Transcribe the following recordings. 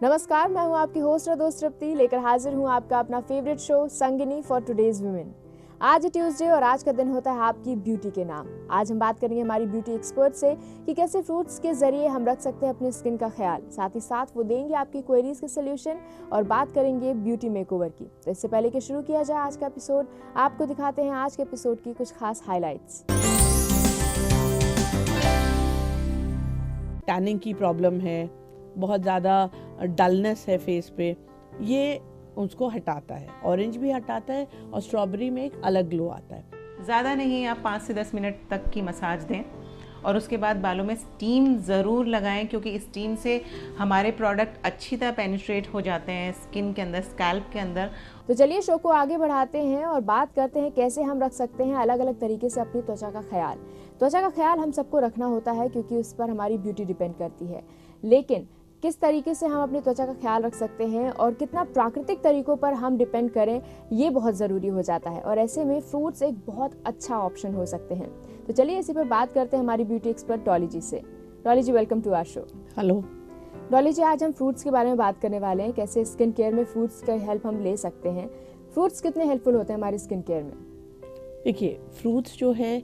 नमस्कार, मैं हूं आपकी होस्ट और दोस्त तृप्ति, लेकर हाजिर हूं आपका अपना favourite show Sangini for today's women. आज है ट्यूसडे और आज का दिन होता है आपकी ब्यूटी के नाम। आज हम बात करेंगे हमारी ब्यूटी एक्सपर्ट से कि कैसे फ्रूट्स के जरिए हम रख सकते हैं अपने स्किन का ख्याल। साथ ही साथ वो देंगे आपकी क्वेरीज के सोल्यूशन और बात करेंगे ब्यूटी मेकओवर की। तो इससे पहले कि शुरू किया जाए आज का एपिसोड, आपको दिखाते हैं आज के एपिसोड की कुछ खास हाईलाइट्स। टैनिंग की प्रॉब्लम है, बहुत ज़्यादा डलनेस है फेस पे, ये उसको हटाता है। ऑरेंज भी हटाता है और स्ट्रॉबेरी में एक अलग ग्लो आता है। ज़्यादा नहीं, आप 5 से 10 मिनट तक की मसाज दें और उसके बाद बालों में स्टीम ज़रूर लगाएं, क्योंकि स्टीम से हमारे प्रोडक्ट अच्छी तरह पेनिट्रेट हो जाते हैं स्किन के अंदर, स्कैल्प के अंदर। तो चलिए शो को आगे बढ़ाते हैं और बात करते हैं कैसे हम रख सकते हैं अलग अलग तरीके से अपनी त्वचा का ख्याल। त्वचा का ख्याल हम सबको रखना होता है क्योंकि उस पर हमारी ब्यूटी डिपेंड करती है, लेकिन किस तरीके से हम अपनी त्वचा का ख्याल रख सकते हैं और कितना प्राकृतिक तरीकों पर हम डिपेंड करें, ये बहुत ज़रूरी हो जाता है। और ऐसे में फ्रूट्स एक बहुत अच्छा ऑप्शन हो सकते हैं। तो चलिए इसी पर बात करते हैं हमारी ब्यूटी एक्सपर्ट डॉली जी से। Dolly ji, welcome to our show. Hello Dolly ji, आज हम फ्रूट्स के बारे में बात करने वाले हैं, कैसे स्किन केयर में फ्रूट्स का हेल्प हम ले सकते हैं। फ्रूट्स कितने हेल्पफुल होते हैं हमारी स्किन केयर में? देखिए, फ्रूट्स जो है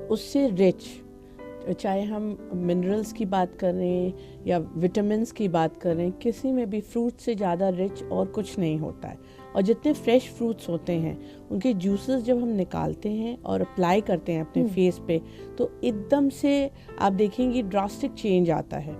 उससे रिच, चाहे हम मिनरल्स की बात करें या विटामिन्स की बात करें, किसी में भी फ्रूट से ज़्यादा रिच और कुछ नहीं होता है। और जितने फ्रेश फ्रूट्स होते हैं उनके जूसेस जब हम निकालते हैं और अप्लाई करते हैं अपने फेस पे, तो एकदम से आप देखेंगे ड्रास्टिक चेंज आता है।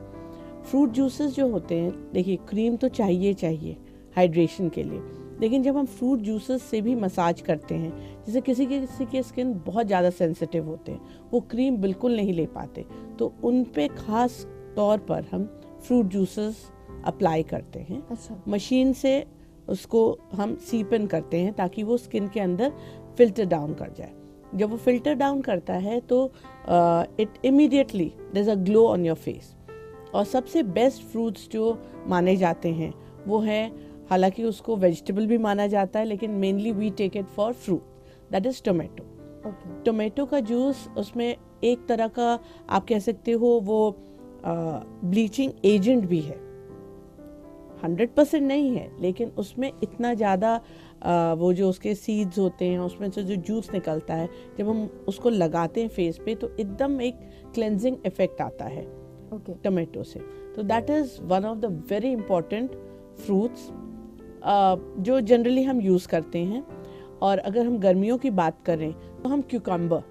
फ्रूट जूसेस जो होते हैं, देखिए क्रीम तो चाहिए हाइड्रेशन के लिए, लेकिन जब हम फ्रूट जूसेस से भी मसाज करते हैं, जैसे किसी के स्किन बहुत ज़्यादा सेंसिटिव होते हैं, वो क्रीम बिल्कुल नहीं ले पाते, तो उन पे खास तौर पर हम फ्रूट जूसेस अप्लाई करते हैं। अच्छा। मशीन से उसको हम सीपन करते हैं ताकि वो स्किन के अंदर फिल्टर डाउन कर जाए। जब वो फिल्टर डाउन करता है तो it immediately there is a glow on your face. और सबसे बेस्ट फ्रूट्स जो माने जाते हैं वो है, हालांकि उसको वेजिटेबल भी माना जाता है, लेकिन mainly we take it for fruit, that is tomato. Tomato का जूस, उसमें एक तरह का आप कह सकते हो वो ब्लीचिंग एजेंट भी है। 100% नहीं है, लेकिन उसमें इतना ज़्यादा वो जो उसके सीड्स होते हैं, उसमें से जो जूस निकलता है, जब हम उसको लगाते हैं फेस पे तो एकदम एक क्लेंजिंग इफेक्ट आता है टोमेटो से। तो that is one of the very important fruits जो जनरली हम यूज़ करते हैं। और अगर हम गर्मियों की बात करें तो हम क्यूकम्बर,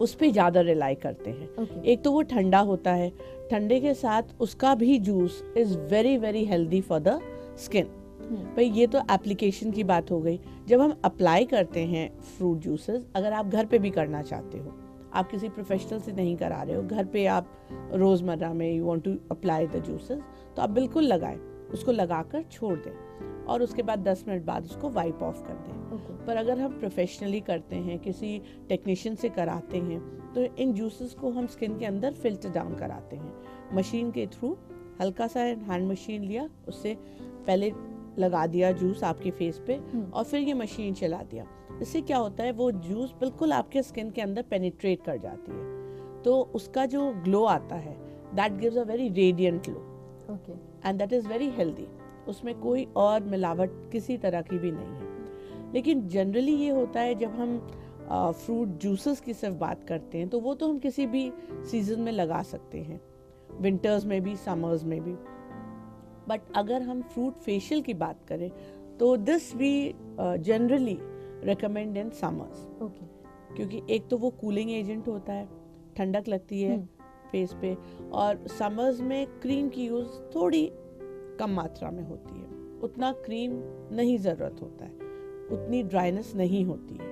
उस पर ज़्यादा रिलाई करते हैं। एक तो वो ठंडा होता है, ठंडे के साथ उसका भी juice is very very healthy for the skin. भाई ये तो एप्लीकेशन की बात हो गई। जब हम अप्लाई करते हैं फ्रूट जूसेस, अगर आप घर पे भी करना चाहते हो, आप किसी प्रोफेशनल से नहीं करा रहे हो, घर पे आप रोज़मर्रा में you want to apply the juices, तो आप बिल्कुल लगाएं, उसको लगाकर छोड़ दें और उसके बाद 10 मिनट बाद उसको वाइप ऑफ कर दें। पर अगर हम प्रोफेशनली करते हैं, किसी टेक्नीशियन से कराते हैं, तो इन जूसेस को हम स्किन के अंदर फिल्टर डाउन कराते हैं मशीन के थ्रू। हल्का सा हैंड मशीन लिया, उससे पहले लगा दिया जूस आपके फेस पे और फिर ये मशीन चला दिया। इससे क्या होता है, वो जूस बिल्कुल आपके स्किन के अंदर पेनिट्रेट कर जाती है, तो उसका जो ग्लो आता है that gives a very radiant glow and that is very healthy. उसमें कोई और मिलावट किसी तरह की भी नहीं है। लेकिन जनरली ये होता है, जब हम फ्रूट जूसेस की सिर्फ बात करते हैं, तो वो तो हम किसी भी सीजन में लगा सकते हैं, विंटर्स में भी, समर्स में भी। बट अगर हम फ्रूट फेशियल की बात करें तो this we generally recommend in summers, क्योंकि एक तो वो कूलिंग एजेंट होता है, ठंडक लगती है फेस पे, और समर्स में क्रीम की यूज़ थोड़ी कम मात्रा में होती है, उतना क्रीम नहीं ज़रूरत होता है, उतनी ड्राइनेस नहीं होती है,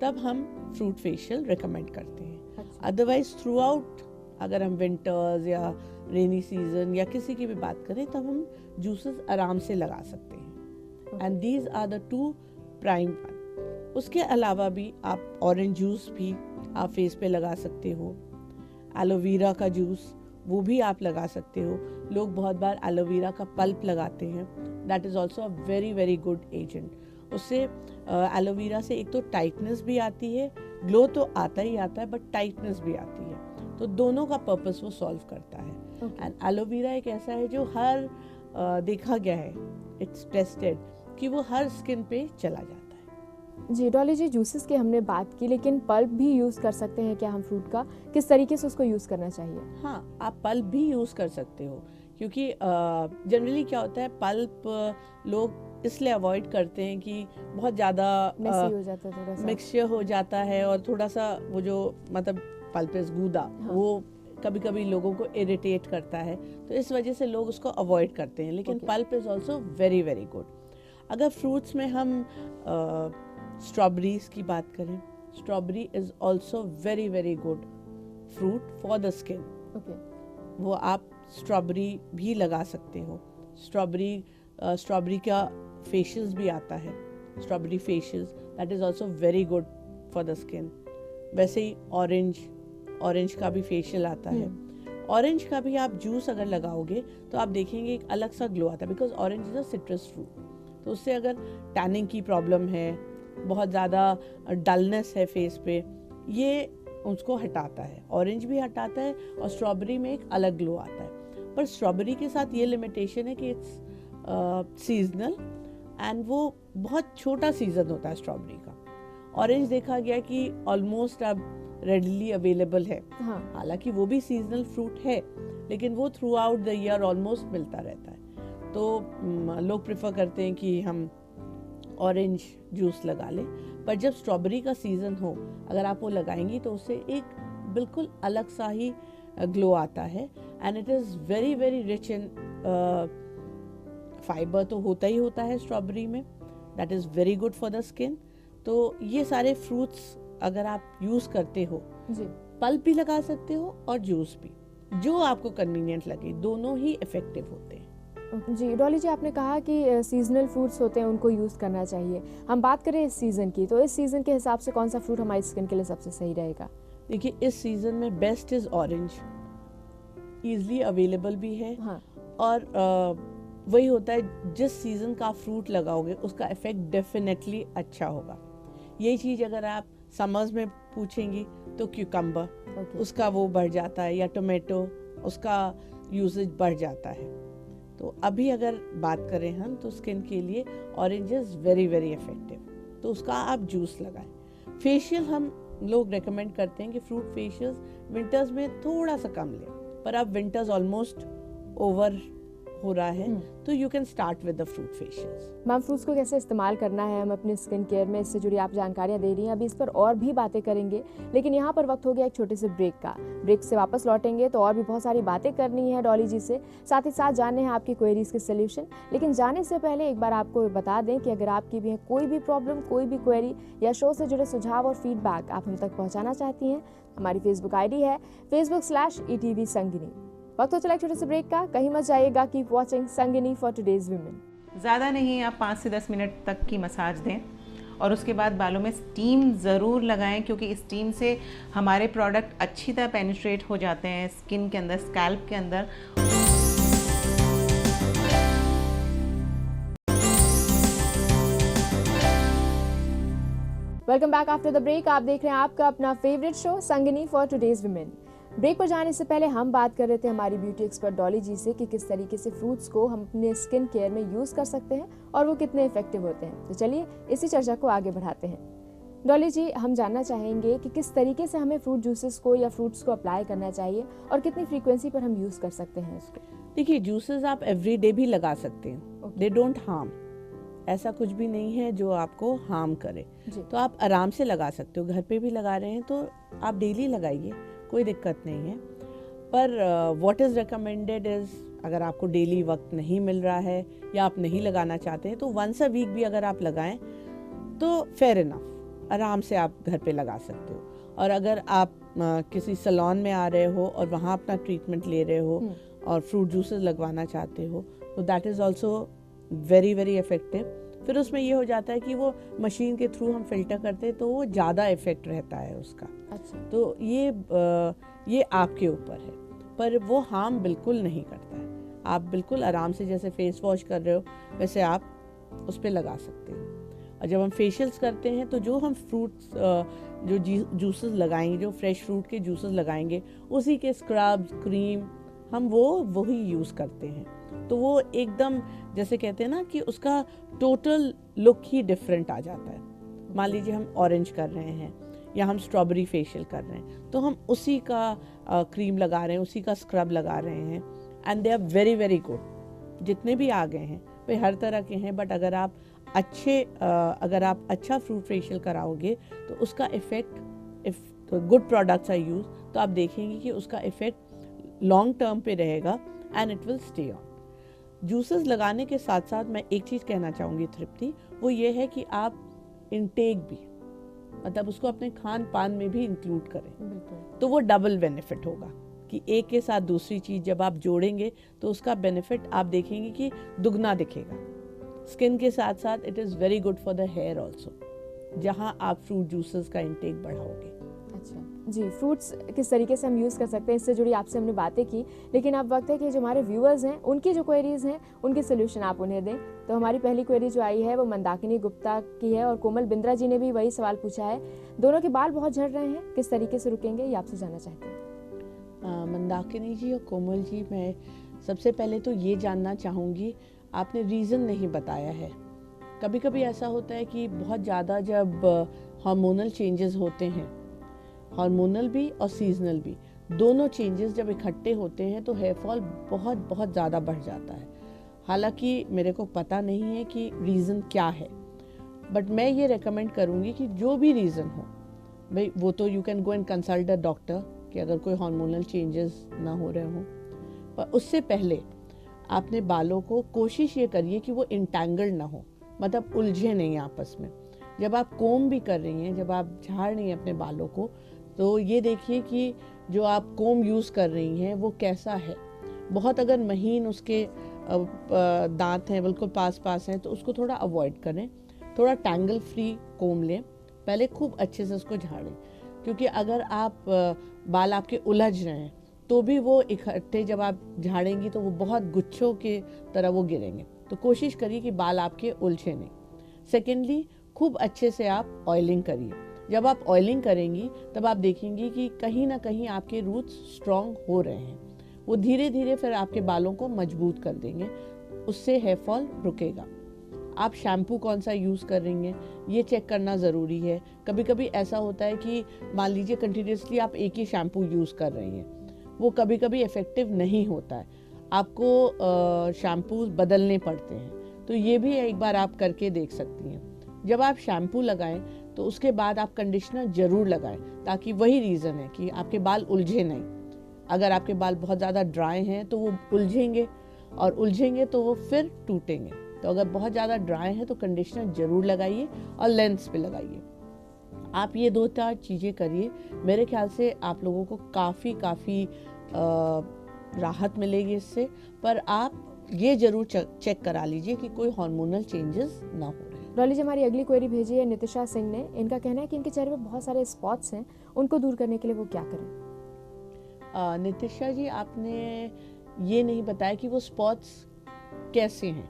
तब हम फ्रूट फेशियल रिकमेंड करते हैं। अदरवाइज थ्रू आउट, अगर हम विंटर्स या रेनी सीजन या किसी की भी बात करें, तब हम जूसेस आराम से लगा सकते हैं। And these are the 2 prime one. उसके अलावा भी आप ऑरेंज जूस भी आप फेस पे लगा सकते हो, एलोवेरा का जूस वो भी आप लगा सकते हो। लोग बहुत बार एलोवेरा का पल्प लगाते हैं, that is also a very very good agent. उससे एलोवेरा से एक तो टाइटनेस भी आती है, ग्लो तो आता ही आता है, बट टाइटनेस भी आती है, तो दोनों का पर्पस वो सॉल्व करता है। एंड एलोवेरा एक ऐसा है जो हर देखा गया है, इट्स टेस्टेड कि वो हर स्किन पे चला जाता है। जी डॉली जी, जूसेस की हमने बात की, लेकिन पल्प भी यूज़ कर सकते हैं क्या हम फ्रूट का? किस तरीके से उसको यूज़ करना चाहिए? हाँ, आप पल्प भी यूज़ कर सकते हो, क्योंकि जनरली क्या होता है, पल्प लोग इसलिए अवॉइड करते हैं कि बहुत ज़्यादा मेसी हो जाता है, थोड़ा सा मिक्सचर हो जाता है और थोड़ा सा वो जो मतलब पल्प इज गूदा, वो कभी कभी लोगों को इरिटेट करता है, तो इस वजह से लोग उसको अवॉइड करते हैं। लेकिन pulp is also very very good. अगर फ्रूट्स में हम स्ट्रॉबेरीज की बात करें, strawberry is also very very good fruit for the skin. वो आप स्ट्रॉबेरी भी लगा सकते हो। स्ट्रॉबेरी का फेशियल्स भी आता है, strawberry facials, that is also very good for the skin. वैसे ही ऑरेंज का भी फेशियल आता है। ऑरेंज का भी आप जूस अगर लगाओगे तो आप देखेंगे एक अलग सा ग्लो आता है, because orange is a citrus fruit. तो उससे अगर टैनिंग की प्रॉब्लम है, बहुत ज़्यादा डलनेस है फेस पे, ये उसको हटाता है। ऑरेंज भी हटाता है और स्ट्रॉबेरी में एक अलग ग्लो आता है। पर स्ट्रॉबेरी के साथ ये लिमिटेशन है कि इट्स सीजनल एंड वो बहुत छोटा सीजन होता है स्ट्रॉबेरी का। ऑरेंज देखा गया कि ऑलमोस्ट अब रेडली अवेलेबल है। हालांकि वो भी सीजनल फ्रूट है, लेकिन वो through out the year almost मिलता रहता है। तो लोग प्रेफर करते हैं कि हम ऑरेंज जूस लगा लें। पर जब स्ट्रॉबेरी का सीज़न हो, अगर आप वो लगाएंगी तो उससे एक बिल्कुल अलग सा ही ग्लो आता है। And it is very very rich in fibre, तो होता ही होता है स्ट्रॉबेरी में, that is very good for the skin. तो ये सारे फ्रूट्स अगर आप यूज़ करते हो, पल्प भी लगा सकते हो और जूस भी, जो आपको कन्वीनियंट लगे, दोनों ही इफ़ेक्टिव होते हैं। जी डॉली जी, आपने कहा कि सीजनल फ्रूट्स होते हैं उनको यूज़ करना चाहिए। हम बात करें इस सीज़न की, तो इस सीज़न के हिसाब से कौन सा फ्रूट हमारी स्किन के लिए सबसे सही रहेगा? देखिए, इस सीज़न में best is orange, easily available भी है। और वही होता है, जिस सीज़न का फ्रूट लगाओगे उसका इफ़ेक्ट डेफिनेटली अच्छा होगा। यही चीज़ अगर आप समर्स में पूछेंगी तो क्यूकम्बर, उसका वो बढ़ जाता है, या टोमेटो, उसका यूसेज बढ़ जाता है। तो अभी अगर बात करें हम, तो स्किन के लिए orange is very very effective, तो उसका आप जूस लगाएं। फेशियल हम लोग रेकमेंड करते हैं कि फ्रूट फेशियल्स विंटर्स में थोड़ा सा कम लें, पर अब विंटर्स ऑलमोस्ट ओवर हो रहा है, तो you can start with the fruit facials. Ma'am, fruits को कैसे इस्तेमाल करना है हम अपने स्किन केयर में, इससे जुड़ी आप जानकारियाँ दे रही हैं। अभी इस पर और भी बातें करेंगे, लेकिन यहाँ पर वक्त हो गया एक छोटे से ब्रेक का। ब्रेक से वापस लौटेंगे तो और भी बहुत सारी बातें करनी है डॉली जी से, साथ ही साथ जानने हैं आपकी क्वेरीज के सोल्यूशन। लेकिन जाने से पहले एक बार आपको बता दें कि अगर आपकी भी कोई भी प्रॉब्लम, कोई भी क्वेरी या शो से जुड़े सुझाव और फीडबैक आप हम तक पहुँचाना चाहती हैं, हमारी फेसबुक ID है Facebook/ETV संगिनी। वक्त हो चला एक छोटे से ब्रेक का, कहीं मत जाइएगा। Keep watching Sangini for today's women. ज़्यादा नहीं, आप 5 से 10 मिनट तक की मसाज दें और उसके बाद बालों में स्टीम ज़रूर लगाएं, क्योंकि इस स्टीम से हमारे प्रोडक्ट अच्छी तरह पेनिट्रेट हो जाते हैं स्किन के अंदर, स्कैल्प के अंदर। Welcome back after the break. आप देख रहे हैं आपका अपना favourite show Sangini for today's women. Break पर जाने से पहले हम बात कर रहे थे हमारी ब्यूटी एक्सपर्ट डॉली जी से कि किस तरीके से फ्रूट्स को हम अपने स्किन केयर में यूज़ कर सकते हैं और वो कितने इफेक्टिव होते हैं। तो चलिए इसी चर्चा को आगे बढ़ाते हैं। डॉली जी, हम जानना चाहेंगे कि किस तरीके से हमें फ्रूट जूसेस को या फ्रूट्स को अप्लाई करना चाहिए और कितनी फ्रीक्वेंसी पर हम यूज़ कर सकते हैं इसको। देखिए, जूसेस आप एवरी डे भी लगा सकते हैं, दे डोंट हार्म। ऐसा कुछ भी नहीं है जो आपको हार्म करे, तो आप आराम से लगा सकते हो। घर पे भी लगा रहे हैं तो आप डेली लगाइए, कोई दिक्कत नहीं है। पर व्हाट इज़ रिकमेंडेड इज़, अगर आपको डेली वक्त नहीं मिल रहा है या आप नहीं लगाना चाहते हैं, तो वंस अ वीक भी अगर आप लगाएं तो फेयर इनफ, आराम से आप घर पे लगा सकते हो। और अगर आप किसी सैलून में आ रहे हो और वहाँ अपना ट्रीटमेंट ले रहे हो और फ्रूट जूसेस लगवाना चाहते हो, तो that is also very very effective. फिर उसमें ये हो जाता है कि वो मशीन के थ्रू हम फिल्टर करते हैं, तो वो ज़्यादा इफेक्ट रहता है उसका। अच्छा। तो ये आपके ऊपर है, पर वो हार्म बिल्कुल नहीं करता है। आप बिल्कुल आराम से जैसे फेस वॉश कर रहे हो वैसे आप उस पर लगा सकते हो। और जब हम फेशियल्स करते हैं तो जो हम फ्रूट्स जो जूसेस लगाएंगे, जो फ्रेश फ्रूट के जूसेस लगाएंगे, उसी के स्क्रब, क्रीम हम वही यूज़ करते हैं, तो वो एकदम जैसे कहते हैं ना कि उसका टोटल लुक ही डिफरेंट आ जाता है। मान लीजिए हम ऑरेंज कर रहे हैं या हम स्ट्रॉबेरी फेशियल कर रहे हैं, तो हम उसी का क्रीम लगा रहे हैं, उसी का स्क्रब लगा रहे हैं, and they are very very good. जितने भी आ गए हैं वे हर तरह के हैं, बट अगर आप अच्छा फ्रूट फेशियल कराओगे तो उसका effect, if good products are use, तो आप देखेंगे कि उसका इफ़ेक्ट लॉन्ग टर्म पे रहेगा and it will stay on. Juices लगाने के साथ साथ मैं एक चीज़ कहना चाहूँगी तृप्ति, वो ये है कि आप इनटेक भी, मतलब उसको अपने खान पान में भी इंक्लूड करें, तो वो डबल बेनिफिट होगा कि एक के साथ दूसरी चीज़ जब आप जोड़ेंगे तो उसका बेनिफिट आप देखेंगे कि दुगना दिखेगा। स्किन के साथ साथ it is very good for the hair also, जहाँ आप फ्रूट जूसेस का इंटेक बढ़ाओगे। अच्छा जी, फ्रूट्स किस तरीके से हम यूज़ कर सकते हैं, इससे जुड़ी आपसे हमने बातें की, लेकिन अब वक्त है कि जो हमारे व्यूअर्स हैं उनकी जो क्वेरीज हैं उनके सोल्यूशन आप उन्हें दें। तो हमारी पहली क्वेरी जो आई है वो मंदाकिनी गुप्ता की है और कोमल बिंद्रा जी ने भी वही सवाल पूछा है। दोनों के बाल बहुत झड़ रहे हैं, किस तरीके से रुकेंगे, ये आपसे जानना चाहते हैं। मंदाकिनी जी और कोमल जी, मैं सबसे पहले तो ये जानना चाहूँगी, आपने रीज़न नहीं बताया है। कभी कभी ऐसा होता है कि बहुत ज़्यादा जब हार्मोनल चेंजेस होते हैं, हार्मोनल भी और सीजनल भी, दोनों चेंजेस जब इकट्ठे होते हैं तो हेयर फॉल बहुत बहुत ज़्यादा बढ़ जाता है। हालांकि मेरे को पता नहीं है कि रीज़न क्या है, बट मैं ये रेकमेंड करूँगी कि जो भी रीज़न हो, भाई वो तो you can go and consult a doctor कि अगर कोई हार्मोनल चेंजेस ना हो रहे हों, पर उससे पहले आपने बालों को कोशिश ये करिए कि वो इंटैंगल्ड ना हो, मतलब उलझे नहीं आपस में। जब आप कोम भी कर रही हैं, जब आप झाड़ रही हैं अपने बालों को, तो ये देखिए कि जो आप कोम यूज़ कर रही हैं वो कैसा है। बहुत अगर महीन उसके दांत हैं, बिल्कुल पास पास हैं, तो उसको थोड़ा अवॉइड करें। थोड़ा टैंगल फ्री कोम लें, पहले खूब अच्छे से उसको झाड़ें, क्योंकि अगर आप बाल आपके उलझ रहे हैं तो भी वो इकट्ठे जब आप झाड़ेंगी तो वो बहुत गुच्छों के तरह वो गिरेंगे। तो कोशिश करिए कि बाल आपके उलझे नहीं। सेकेंडली, खूब अच्छे से आप ऑयलिंग करिए। जब आप ऑयलिंग करेंगी तब आप देखेंगी कि कहीं ना कहीं आपके रूट्स स्ट्रॉन्ग हो रहे हैं, वो धीरे धीरे फिर आपके बालों को मजबूत कर देंगे, उससे हेयर फॉल रुकेगा। आप शैम्पू कौन सा यूज़ कर रही हैं ये चेक करना ज़रूरी है। कभी कभी ऐसा होता है कि मान लीजिए कंटिन्यूसली आप एक ही शैम्पू यूज़ कर रही हैं, वो कभी कभी इफ़ेक्टिव नहीं होता है, आपको शैम्पू बदलने पड़ते हैं। तो ये भी एक बार आप करके देख सकती हैं। जब आप शैम्पू लगाएं तो उसके बाद आप कंडीशनर ज़रूर लगाएं, ताकि वही रीज़न है कि आपके बाल उलझे नहीं। अगर आपके बाल बहुत ज़्यादा ड्राई हैं तो वो उलझेंगे, और उलझेंगे तो वो फिर टूटेंगे। तो अगर बहुत ज़्यादा ड्राई है तो कंडीशनर ज़रूर लगाइए और लेंस पे लगाइए। आप ये 2-4 चीज़ें करिए, मेरे ख्याल से आप लोगों को काफ़ी राहत मिलेगी इससे। पर आप ये ज़रूर चेक करा लीजिए कि कोई हार्मोनल चेंजेस ना हो रहे हैं। डॉली जी, हमारी अगली क्वेरी भेजी है नितिशा सिंह ने। इनका कहना है कि इनके चेहरे पे बहुत सारे स्पॉट्स हैं, उनको दूर करने के लिए वो क्या करें। नितिशा जी, आपने ये नहीं बताया कि वो स्पॉट्स कैसे हैं।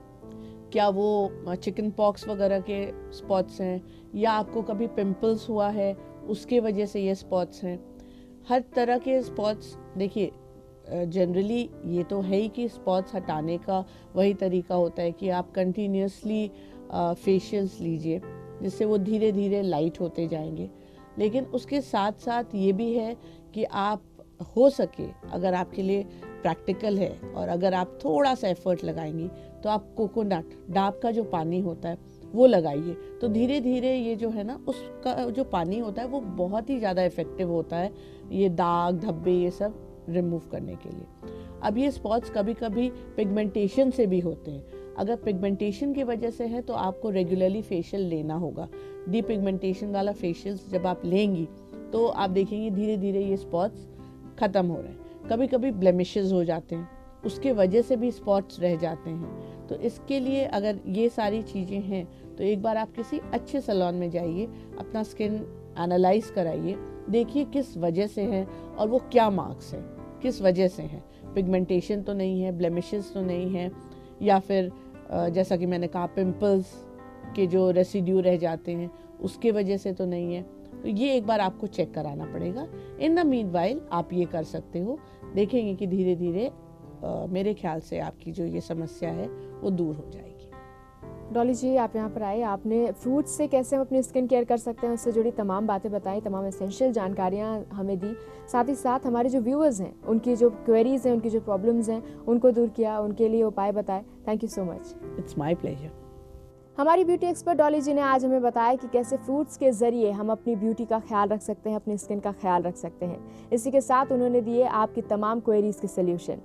क्या वो चिकन पॉक्स वगैरह के स्पॉट्स हैं, या आपको कभी पिंपल्स हुआ है उसके वजह से ये स्पॉट्स हैं। हर तरह के स्पॉट्स, देखिए जनरली ये तो है ही कि स्पॉट्स हटाने का वही तरीका होता है कि आप कंटिन्यूसली फेशियल्स लीजिए, जिससे वो धीरे धीरे लाइट होते जाएंगे। लेकिन उसके साथ साथ ये भी है कि आप हो सके, अगर आपके लिए प्रैक्टिकल है और अगर आप थोड़ा सा एफर्ट लगाएंगी, तो आप कोकोनट डाब का जो पानी होता है वो लगाइए। तो धीरे धीरे ये जो है ना, उसका जो पानी होता है वो बहुत ही ज़्यादा इफ़ेक्टिव होता है ये दाग धब्बे ये सब रिमूव करने के लिए। अब ये स्पॉट्स कभी कभी पिगमेंटेशन से भी होते हैं। अगर पिगमेंटेशन की वजह से है तो आपको रेगुलरली फेशियल लेना होगा। डीपिगमेंटेशन वाला फेशियल्स जब आप लेंगी तो आप देखेंगे धीरे धीरे ये स्पॉट्स ख़त्म हो रहे हैं। कभी कभी ब्लेमिशेस हो जाते हैं, उसके वजह से भी स्पॉट्स रह जाते हैं। तो इसके लिए अगर ये सारी चीज़ें हैं तो एक बार आप किसी अच्छे सैलून में जाइए, अपना स्किन एनालाइज कराइए, देखिए किस वजह से है और वो क्या मार्क्स है, किस वजह से है। पिगमेंटेशन तो नहीं है, ब्लेमिशेस तो नहीं है, या फिर जैसा कि मैंने कहा पिंपल्स के जो रेसिड्यू रह जाते हैं उसके वजह से तो नहीं है। तो ये एक बार आपको चेक कराना पड़ेगा। इन द मीनवाइल आप ये कर सकते हो, देखेंगे कि धीरे धीरे मेरे ख्याल से आपकी जो ये समस्या है वो दूर हो जाएगी। डॉली जी, आप यहाँ पर आए, आपने फ्रूट्स से कैसे हम अपनी स्किन केयर कर सकते हैं उससे जुड़ी तमाम बातें बताई, तमाम एसेंशियल जानकारियाँ हमें दी। साथ ही साथ हमारे जो व्यूअर्स हैं उनकी जो क्वेरीज हैं, उनकी जो प्रॉब्लम्स हैं उनको दूर किया, उनके लिए उपाय बताए। Thank you so much. It's my pleasure. हमारी ब्यूटी एक्सपर्ट डॉली जी ने आज हमें बताया कि कैसे फ्रूट्स के जरिए हम अपनी ब्यूटी का ख्याल रख सकते हैं, अपनी स्किन का ख्याल रख सकते हैं। इसी के साथ उन्होंने दिए आपकी तमाम क्वेरीज के सोल्यूशन।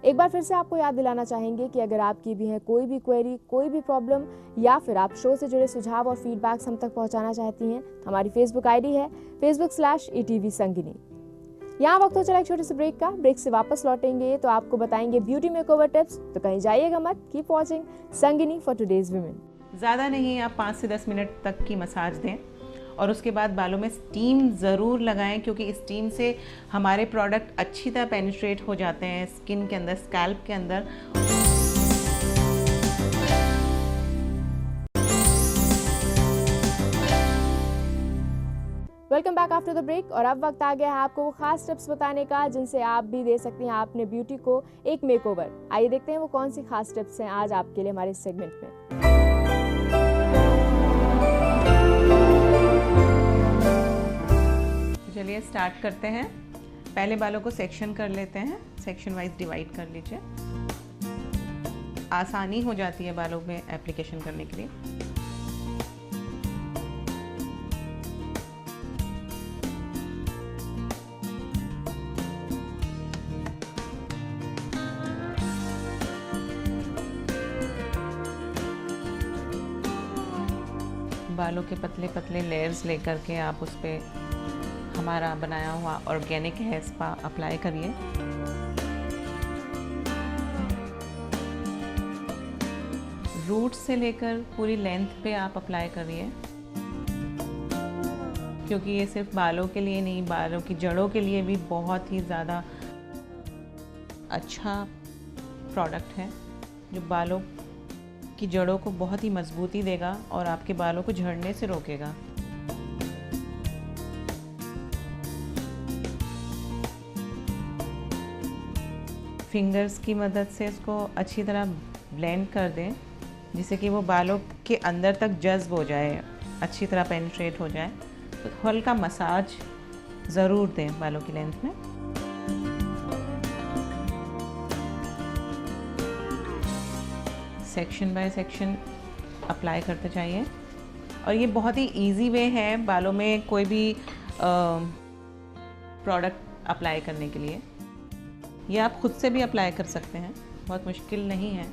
एक बार फिर से आपको याद दिलाना चाहेंगे कि अगर आपकी भी है कोई भी क्वेरी, कोई भी प्रॉब्लम, या फिर आप शो से जुड़े सुझाव और फीडबैक्स हम तक पहुंचाना चाहती हैं, हमारी फेसबुक आईडी है facebook/ETV संगिनी। यहाँ वक्त हो चला एक छोटे से ब्रेक का। ब्रेक से वापस लौटेंगे तो आपको बताएंगे ब्यूटी मेकओवर टिप्स, तो कहीं जाइएगा मत। Keep watching Sangini for today's women. ज़्यादा नहीं, आप 5 से 10 मिनट तक की मसाज दें और उसके बाद बालों में स्टीम ज़रूर लगाएं, क्योंकि स्टीम से हमारे प्रोडक्ट अच्छी तरह पेनिट्रेट हो जाते हैं स्किन के अंदर, स्कैल्प के अंदर। Welcome back after the break. और अब वक्त आ गया है आपको वो खास टिप्स बताने का जिनसे आप भी दे सकती हैं अपने ब्यूटी को एक मेकओवर। आइए देखते हैं वो कौन सी खास टिप्स हैं आज आपके लिए हमारे इस सेगमेंट में। चलिए स्टार्ट करते हैं। पहले बालों को सेक्शन कर लेते हैं, सेक्शन वाइज डिवाइड कर लीजिए, आसानी हो जाती है बालों में एप्लीकेशन करने के लिए। बालों के पतले पतले लेयर्स लेकर के आप उस पर हमारा बनाया हुआ ऑर्गेनिक हेयर स्पा अप्लाई करिए। रूट से लेकर पूरी लेंथ पे आप अप्लाई करिए, क्योंकि ये सिर्फ बालों के लिए नहीं, बालों की जड़ों के लिए भी बहुत ही ज़्यादा अच्छा प्रोडक्ट है, जो बालों की जड़ों को बहुत ही मजबूती देगा और आपके बालों को झड़ने से रोकेगा। फिंगर्स की मदद से इसको अच्छी तरह ब्लेंड कर दें, जिससे कि वो बालों के अंदर तक जज्ब हो जाए, अच्छी तरह पेनिट्रेट हो जाए। तो हल्का मसाज ज़रूर दें बालों की लेंथ में। सेक्शन बाय सेक्शन अप्लाई करते जाइए। और ये बहुत ही इजी वे है बालों में कोई भी प्रोडक्ट अप्लाई करने के लिए। ये आप खुद से भी अप्लाई कर सकते हैं, बहुत मुश्किल नहीं है।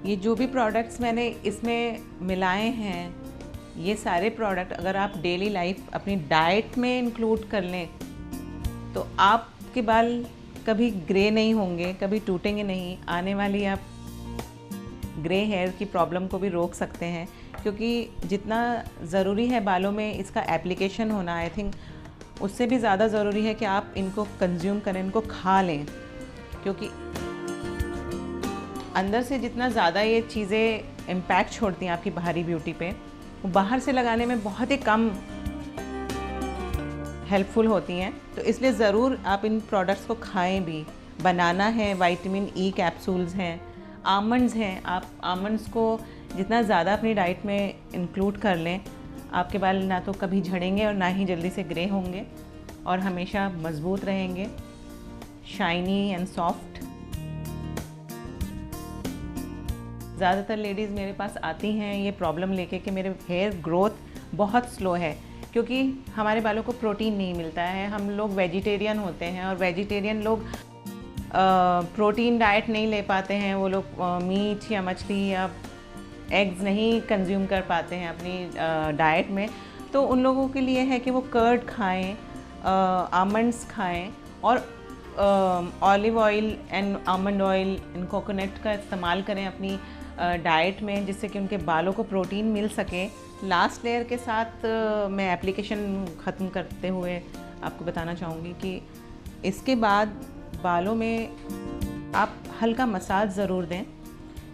ये जो भी प्रोडक्ट्स मैंने इसमें मिलाए हैं, ये सारे प्रोडक्ट अगर आप डेली लाइफ अपनी डाइट में इंक्लूड कर लें तो आपके बाल कभी ग्रे नहीं होंगे, कभी टूटेंगे नहीं। आने वाली आप ग्रे हेयर की प्रॉब्लम को भी रोक सकते हैं, क्योंकि जितना ज़रूरी है बालों में इसका एप्लीकेशन होना, आई थिंक उससे भी ज़्यादा ज़रूरी है कि आप इनको कंज्यूम करें, इनको खा लें, क्योंकि अंदर से जितना ज़्यादा ये चीज़ें इम्पैक्ट छोड़ती हैं आपकी बाहरी ब्यूटी पे, वो बाहर से लगाने में बहुत ही कम हेल्पफुल होती हैं। तो इसलिए ज़रूर आप इन प्रोडक्ट्स को खाएं भी। बनाना है, विटामिन ई कैप्सूल्स हैं, आमंड्स हैं। आप आमंड्स को जितना ज़्यादा अपनी डाइट में इंक्लूड कर लें, आपके बाल ना तो कभी झड़ेंगे और ना ही जल्दी से ग्रे होंगे और हमेशा मजबूत रहेंगे, शाइनी एंड सॉफ्ट। ज़्यादातर लेडीज़ मेरे पास आती हैं ये प्रॉब्लम लेके कि मेरे हेयर ग्रोथ बहुत स्लो है, क्योंकि हमारे बालों को प्रोटीन नहीं मिलता है। हम लोग वेजिटेरियन होते हैं और वेजिटेरियन लोग प्रोटीन डाइट नहीं ले पाते हैं। वो लोग मीट या मछली या एग्स नहीं कंज्यूम कर पाते हैं अपनी डाइट में। तो उन लोगों के लिए है कि वो कर्ड खाएं, आमंड्स खाएं और olive oil and almond oil and coconut का इस्तेमाल करें अपनी डाइट में, जिससे कि उनके बालों को प्रोटीन मिल सके। लास्ट लेयर के साथ मैं एप्लीकेशन ख़त्म करते हुए आपको बताना चाहूँगी कि इसके बाद बालों में आप हल्का मसाज ज़रूर दें,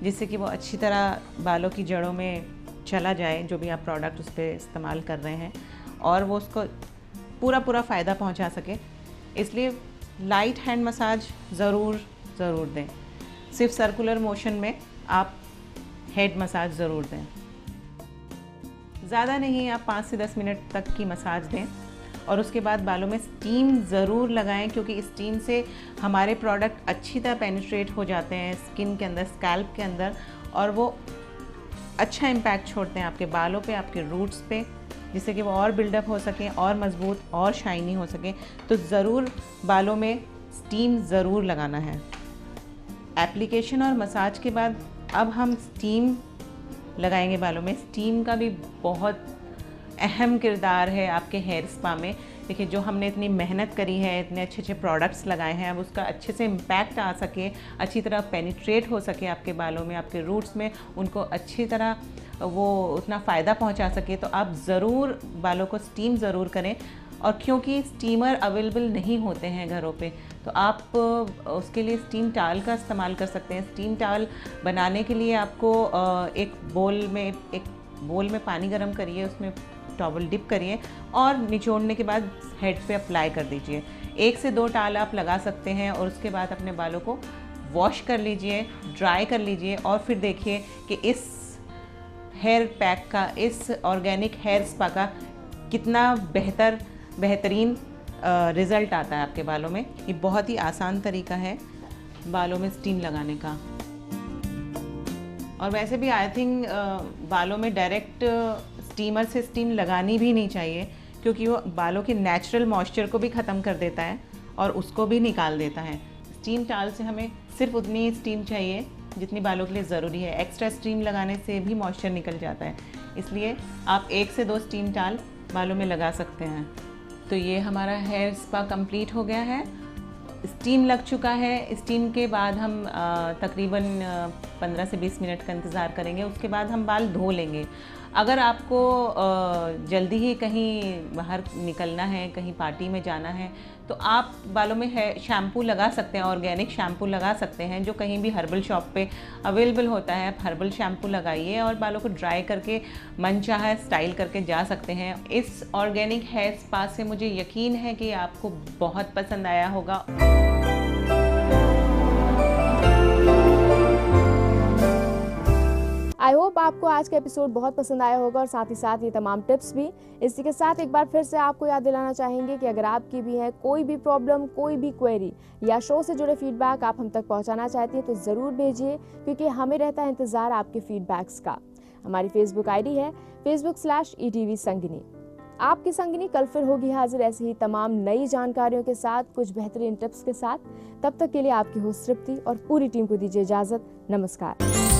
जिससे कि वो अच्छी तरह बालों की जड़ों में चला जाए, जो भी आप प्रोडक्ट उस पर इस्तेमाल कर रहे हैं, और वो उसको पूरा फ़ायदा पहुंचा सके। इसलिए लाइट हैंड मसाज ज़रूर दें। सिर्फ सर्कुलर मोशन में आप हेड मसाज ज़रूर दें। ज़्यादा नहीं, आप 5 से 10 मिनट तक की मसाज दें और उसके बाद बालों में स्टीम ज़रूर लगाएं, क्योंकि स्टीम से हमारे प्रोडक्ट अच्छी तरह पेनिट्रेट हो जाते हैं स्किन के अंदर, स्कैल्प के अंदर, और वो अच्छा इम्पैक्ट छोड़ते हैं आपके बालों पे, आपके रूट्स पे, जिससे कि वो और बिल्डअप हो सकें, और मज़बूत और शाइनी हो सकें। तो ज़रूर बालों में स्टीम ज़रूर लगाना है। एप्लीकेशन और मसाज के बाद अब हम स्टीम लगाएंगे बालों में। स्टीम का भी बहुत अहम किरदार है आपके हेयर स्पा में। देखिए, जो हमने इतनी मेहनत करी है, इतने अच्छे अच्छे प्रोडक्ट्स लगाए हैं, अब उसका अच्छे से इम्पैक्ट आ सके, अच्छी तरह पेनिट्रेट हो सके आपके बालों में, आपके रूट्स में, उनको अच्छी तरह वो उतना फ़ायदा पहुंचा सके, तो आप ज़रूर बालों को स्टीम ज़रूर करें। और क्योंकि स्टीमर अवेलेबल नहीं होते हैं घरों पे, तो आप उसके लिए स्टीम टावल का इस्तेमाल कर सकते हैं। स्टीम टावल बनाने के लिए आपको एक बोल में पानी गर्म करिए, उसमें टॉवल डिप करिए और निचोड़ने के बाद हेड पे अप्लाई कर दीजिए। 1 से 2 टावल आप लगा सकते हैं और उसके बाद अपने बालों को वॉश कर लीजिए, ड्राई कर लीजिए, और फिर देखिए कि इस हेयर पैक का, इस ऑर्गेनिक हेयर स्पा का कितना बेहतरीन रिज़ल्ट आता है आपके बालों में। ये बहुत ही आसान तरीका है बालों में स्टीम लगाने का। और वैसे भी आई थिंक बालों में डायरेक्ट स्टीमर से स्टीम लगानी भी नहीं चाहिए, क्योंकि वो बालों के नेचुरल मॉइस्चर को भी ख़त्म कर देता है और उसको भी निकाल देता है। स्टीम टावल से हमें सिर्फ उतनी स्टीम चाहिए जितनी बालों के लिए ज़रूरी है। एक्स्ट्रा स्टीम लगाने से भी मॉइस्चर निकल जाता है, इसलिए आप 1 से 2 स्टीम टावल बालों में लगा सकते हैं। तो ये हमारा हेयर स्पा कंप्लीट हो गया है। स्टीम लग चुका है। स्टीम के बाद हम तकरीबन 15 से 20 मिनट का इंतज़ार करेंगे, उसके बाद हम बाल धो लेंगे। अगर आपको जल्दी ही कहीं बाहर निकलना है, कहीं पार्टी में जाना है, तो आप बालों में शैम्पू लगा सकते हैं, ऑर्गेनिक शैम्पू लगा सकते हैं, जो कहीं भी हर्बल शॉप पे अवेलेबल होता है। आप हर्बल शैम्पू लगाइए और बालों को ड्राई करके मनचाहा स्टाइल करके जा सकते हैं। इस ऑर्गेनिक हेयर स्पा से मुझे यकीन है कि आपको बहुत पसंद आया होगा। आई होप आपको आज का एपिसोड बहुत पसंद आया होगा और साथ ही साथ ये तमाम टिप्स भी। इसी के साथ एक बार फिर से आपको याद दिलाना चाहेंगे कि अगर आपकी भी है कोई भी प्रॉब्लम, कोई भी क्वेरी या शो से जुड़े फीडबैक आप हम तक पहुंचाना चाहती हैं, तो ज़रूर भेजिए, क्योंकि हमें रहता है इंतज़ार आपके फीडबैक्स का। हमारी फेसबुक आईडी है facebook/ETV संगिनी। आपकी संगिनी कल फिर होगी हाजिर ऐसी ही तमाम नई जानकारियों के साथ, कुछ बेहतरीन टिप्स के साथ। तब तक के लिए आपकी होस्ट तृप्ति और पूरी टीम को दीजिए इजाज़त। नमस्कार।